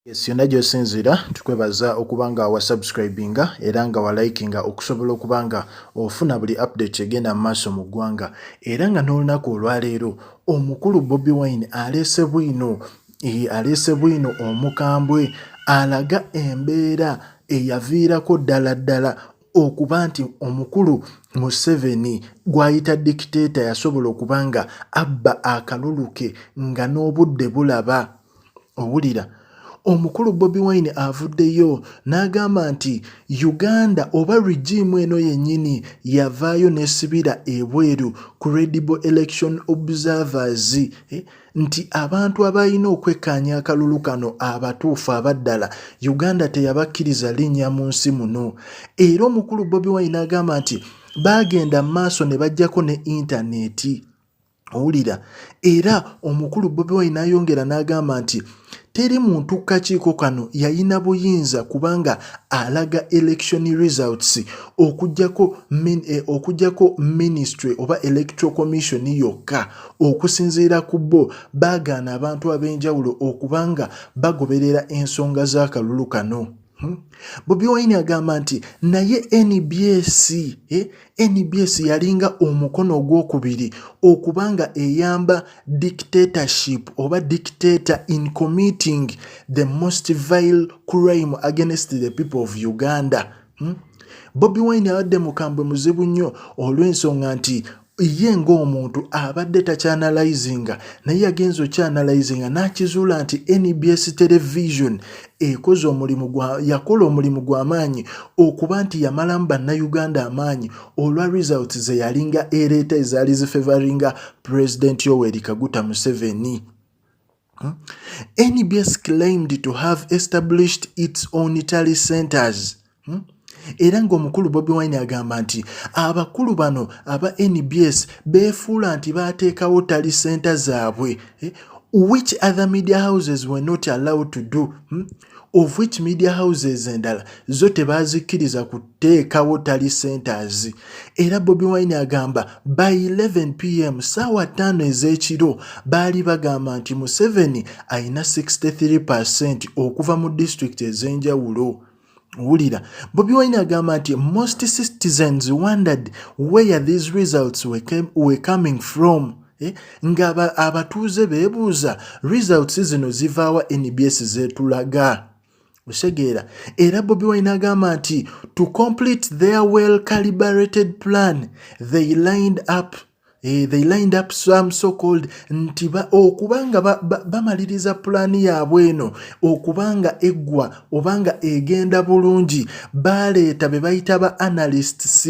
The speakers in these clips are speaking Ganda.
Yes, yonna gy'osinzira tukwebaza okubanga wa subscribinga era nga wa likinga okusobola okubanga ofuna buli update egenda mu maaso mu ggwanga era nga n'olunaku olwaleero omukulu Bobi Wine aleese bwino omukambwe alaga embeera eyaviirako ddala okuba nti omukulu Museveni gw'ayita dictator yasobola okubanga abba akalulu ke nga n'obudde bulaba. Owulira omukulu Bobi Wine avuddeyo n'agamba nti Uganda oba regime eno yennyini yavaayo n'esibira ebweru credible election observers nti abantu abalina okwekkaanya akalulu kano abatuufu abaddala Uganda teyabakkiriza linnya mu nsi muno. Era omukulu Bobi Wine agamba nti baagenda mu maaso ne bajjako ne intaneti. Owulira era omukulu Bobi Wine ayongera n'agamba nti teri muntu kakiiko kano yayina buyinza kubanga alaga election results okujjako ministry oba Electoral Commission yokka okusinziira ku bo baagaana abantu ab'enjawulo okubanga bagoberera ensonga z'akalulu kano. Bobi Wine agamba nti naye NBS yalinga omukono ogwokubiri okubanga eyamba dictatorship oba dictator in committing the most vile crime against the people of Uganda. Bobi Wine abadde mukambwe muzibu nnyo olw'ensonga nti ye ng'omuntu abadde takyanalyzinga naye yagenza okyanalyzinga n'akizuula nti Nbs Television yakola omulimu gw'amaanyi okuba nti yamalamu bannayuganda amaanyi olwa results ze yalinga ereeta ezaali zifavoringa President Yoweri kaguta Museveni. Nbs claimed to have established its own tally centers. Era ng'omukulu Bobi Wine agamba nti abakulu bano aba NBS beefuula nti baateekawo tally center zaabwe, which other media houses were not allowed to do, of which media houses endala zo tebazikkiriza kuteekawo tally centers. Era Bobi Wine agamba by 11 pm ssaawa 5 ez'ekiro baali bagamba nti Museveni ayina 63% okuva mu district ez'enjawulo. Wulira Bobi Wine agamba nti most citizens wondered where these results were coming from. Nga abatuuze beebuuza results zino zivaawa NBS zeetulaga. Osegeera era Bobi Wine agamba nti to complete their well calibrated plan they lined up some so-called nti okubanga bamaliriza pulaani yaabwe eno okubanga eggwa obanga egenda bulungi baleeta be bayita ba analysts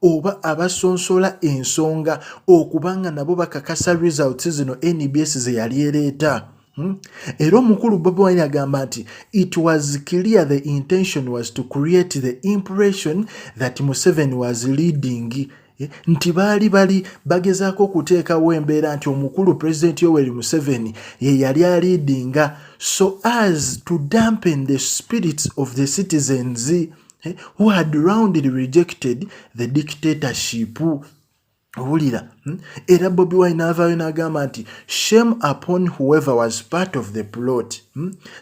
oba abasonsola ensonga okubanga nabo bakakasa results zino NBS ze yali ereeta. Era omukulu Bobi Wine agamba nti it was clear the intention was to create the impression that Museveni was leading. Nti baali bagezaako okuteekawo embeera nti omukulu President Yoweri Museveni ye yali leadinga so as to dampen the spirits of the citizens who had roundly rejected the dictatorship. Owulira era Bobi Wine avaayo n'agamba nti shame upon whoever was part of the plot.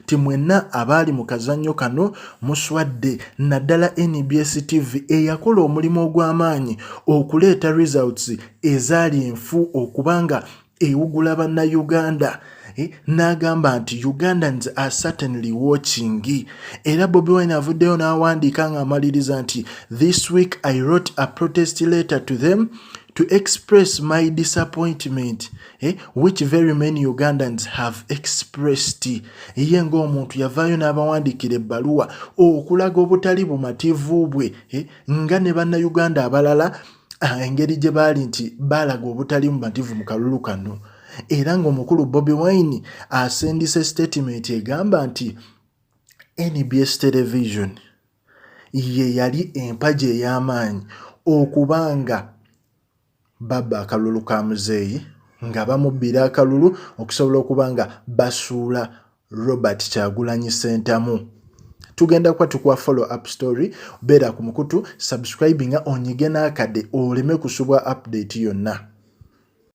Ti mwenna abaali mu kazannyo kano muswadde naddala NBS TV eyakola omulimu ogw'amaanyi okuleeta results ezaali enfu okubanga ewugula bannayuganda. N'agamba nti Ugandans are certainly watching. Era Bobi Wine avuddeyo n'awandiika ng'amaliriza nti this week I wrote a protest letter to them to express my disappointment, which very many Ugandans have expressed. Ye ng'omuntu yavaayo n'abawandiikira ebbaluwa okulaga obutali bumativu bwe nga ne bannayuganda abalala engeri gye baali nti baalaga obutali bumativu mu kalulu kano. Era ng'omukulu Bobi Wine asendise statement egamba nti Nbs Television ye yali empagi ey'amaanyi okubanga baba akalulu ka muzeeyi nga bamubbira akalulu okusobola okubanga basuula Robert Kyagulanyi sentamu. Tugenda kwa tukwa follow up story beera ku mukutu subscribinga onyige n'akade oleme kusubwa update yonna.